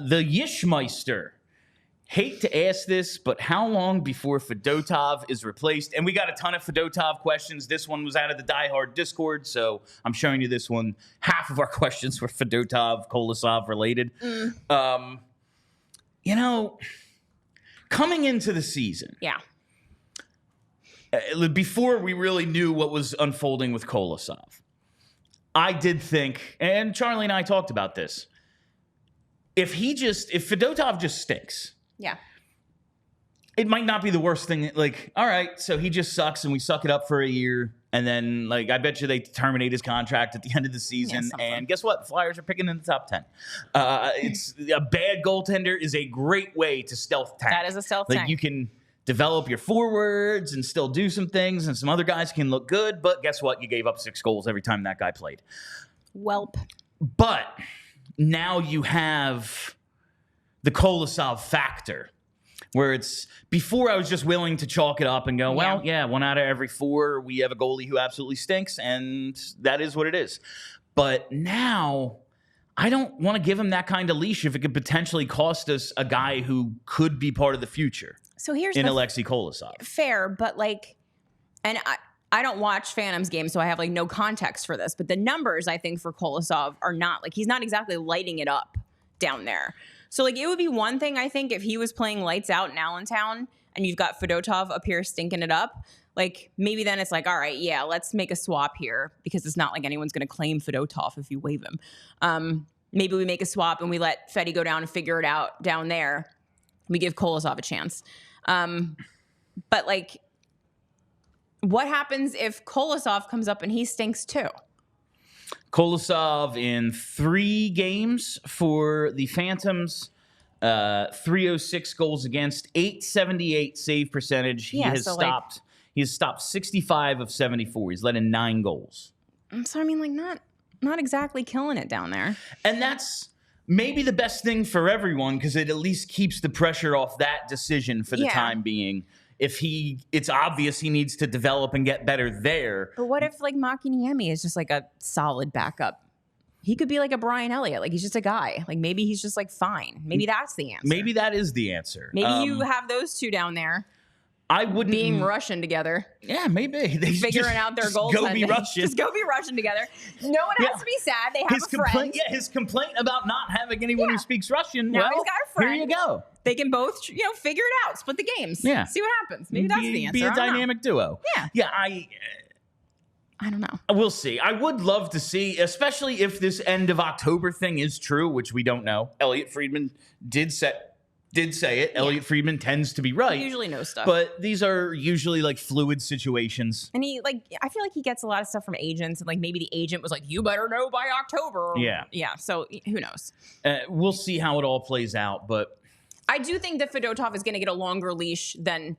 The Yishmeister. Hate to ask this, but how long before Fedotov is replaced? And we got a ton of Fedotov questions. This one was out of the Die Hard Discord, so I'm showing you this one. Half of our questions were Fedotov, Kolosov related. Coming into the season, before we really knew what was unfolding with Kolosov, I did think, and Charlie and I talked about this, if Fedotov just stinks, it might not be the worst thing. Like, all right, so he just sucks and we suck it up for a year. And then, like, I bet you they terminate his contract at the end of the season. And guess what? Flyers are picking in the top 10. It's a bad goaltender is a great way to stealth tank. That is a stealth tank. You can develop your forwards and still do some things. And some other guys can look good. But guess what? You gave up 6 goals every time that guy played. Welp. But now you have the Kolosov factor, where it's before I was just willing to chalk it up and go, 1 out of every 4, we have a goalie who absolutely stinks, and that is what it is. But now I don't want to give him that kind of leash if it could potentially cost us a guy who could be part of the future. So here's Alexei Kolosov. Fair, but and I don't watch Phantoms games, so I have no context for this, but the numbers I think for Kolosov are not he's not exactly lighting it up down there. So, it would be one thing, I think, if he was playing lights out in Allentown and you've got Fedotov up here stinking it up. Maybe then it's all right, let's make a swap here because it's not like anyone's going to claim Fedotov if you waive him. Maybe we make a swap and we let Feddy go down and figure it out down there. We give Kolosov a chance. But, what happens if Kolosov comes up and he stinks too? Kolosov in 3 games for the Phantoms, 306 goals against, 878 save percentage. He has stopped 65 of 74. He's let in 9 goals. So not exactly killing it down there. And that's maybe the best thing for everyone because it at least keeps the pressure off that decision for the time being. If it's obvious he needs to develop and get better there. But what if Makiniemi is just a solid backup? He could be a Brian Elliott. He's just a guy. Maybe he's just fine. Maybe that's the answer. Maybe that is the answer. Maybe you have those two down there. I wouldn't being Russian together. Yeah, maybe they figuring out their goals. Go be Russian. Just go be Russian together. No one has to be sad. They have a friend. His complaint about not having anyone who speaks Russian. Now he's got a friend. Here you go. They can both, figure it out. Split the games. Yeah. See what happens. Maybe that's the answer. Be a dynamic duo. Yeah. Yeah. I don't know. We'll see. I would love to see, especially if this end of October thing is true, which we don't know. Elliott Friedman did say it. Elliott Friedman tends to be right. He usually knows stuff. But these are usually fluid situations. And I feel like he gets a lot of stuff from agents and maybe the agent was you better know by October. Yeah. Yeah. So who knows? We'll see how it all plays out. But I do think that Fedotov is going to get a longer leash than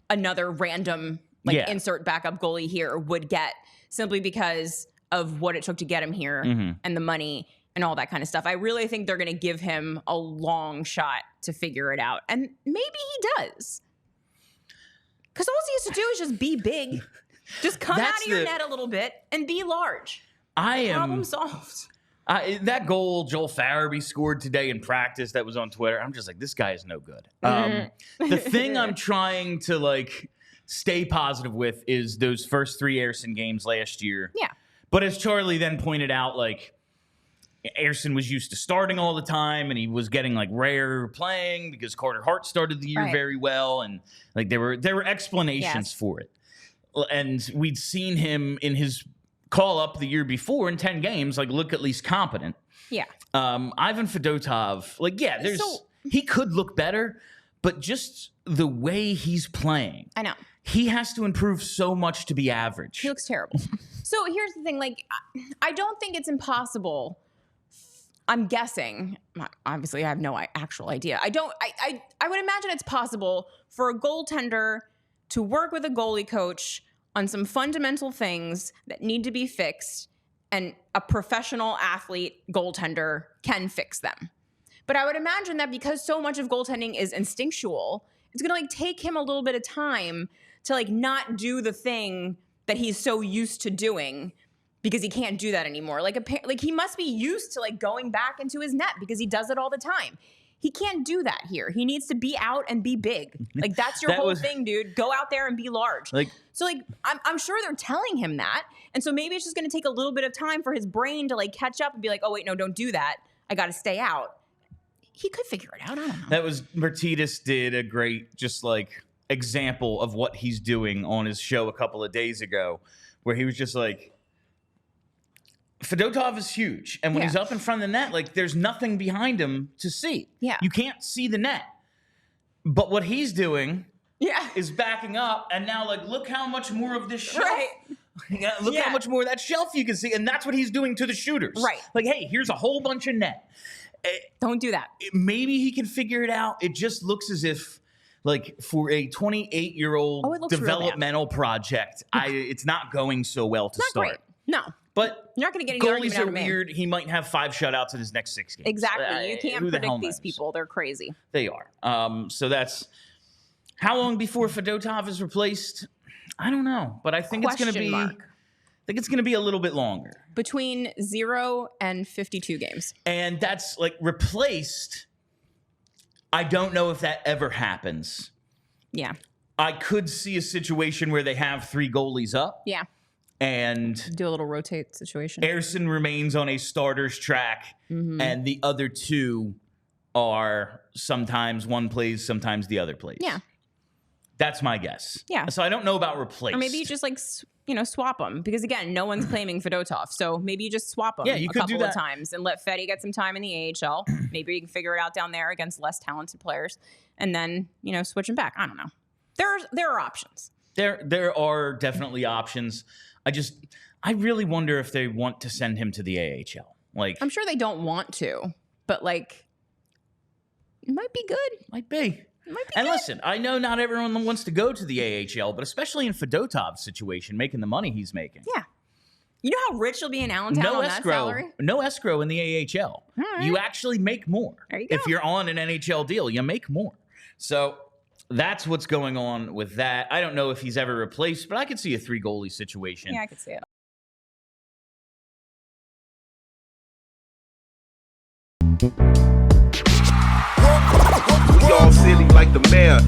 another random insert backup goalie here would get simply because of what it took to get him here and the money and all that kind of stuff. I really think they're going to give him a long shot to figure it out. And maybe he does. Because all he has to do is just be big. Just come out of your net a little bit and be large. Problem solved. That goal Joel Farabee scored today in practice that was on Twitter, I'm just this guy is no good. The thing I'm trying to stay positive with is those first 3 Ayerson games last year. Yeah. But as Charlie then pointed out, Ayerson was used to starting all the time, and he was getting rare playing because Carter Hart started the year very well, and there were explanations for it. And we'd seen him in his call up the year before in 10 games, look at least competent. Yeah. Ivan Fedotov, he could look better, but just the way he's playing. I know. He has to improve so much to be average. He looks terrible. So here's the thing, I don't think it's impossible. I'm guessing, obviously I have no actual idea. I would imagine it's possible for a goaltender to work with a goalie coach on some fundamental things that need to be fixed, and a professional athlete goaltender can fix them. But I would imagine that because so much of goaltending is instinctual, it's going to take him a little bit of time to not do the thing that he's so used to doing because he can't do that anymore. Like he must be used to like going back into his net because he does it all the time. He can't do that here. He needs to be out and be big. Like that's your whole thing, dude. Go out there and be large. So I'm sure they're telling him that. And so maybe it's just going to take a little bit of time for his brain to like catch up and be like, oh wait, no, don't do that. I got to stay out. He could figure it out. I don't know. That was Martinez did a great just like example of what he's doing on his show a couple of days ago, where he was just like, Fedotov is huge, and when he's up in front of the net, like there's nothing behind him to see. Yeah, you can't see the net. But what he's doing, is backing up, and now like look how much more of this shelf. Right. Look how much more of that shelf you can see, and that's what he's doing to the shooters. Right. Like, hey, here's a whole bunch of net. Don't do that. Maybe he can figure it out. It just looks as if, like, for a 28-year-old developmental project, it's not going so well to start. Great. No. But you're not going to get any argument out of me. Goalies are weird. He might have 5 shutouts in his next 6 games. Exactly. You can't predict these people. They're crazy. They are. So that's how long before Fedotov is replaced? I don't know, but I think it's going to be. I think it's going to be a little bit longer. Between 0 and 52 games. And that's like replaced. I don't know if that ever happens. Yeah. I could see a situation where they have 3 goalies up. Yeah. And do a little rotate situation. Ersson remains on a starter's track, and the other 2 are sometimes one plays, sometimes the other plays. Yeah. That's my guess. Yeah. So I don't know about replaced. Or maybe you just like, swap them. Because again, no one's claiming Fedotov. So maybe you just swap them you could couple do that. of times and let Feddy get some time in the AHL. Maybe you can figure it out down there against less talented players. And then, switch them back. I don't know. There are options. There are definitely options. I really wonder if they want to send him to the AHL. Like, I'm sure they don't want to, but like, it might be good. Might be. And listen, I know not everyone wants to go to the AHL, but especially in Fedotov's situation, making the money he's making. Yeah. You know how rich you'll be in Allentown on that salary? No escrow in the AHL. Right. You actually make more. There you go. If you're on an NHL deal, you make more. So that's what's going on with that. I don't know if he's ever replaced, but I could see a 3-goalie situation. Yeah, I could see it. We all silly like the mayor.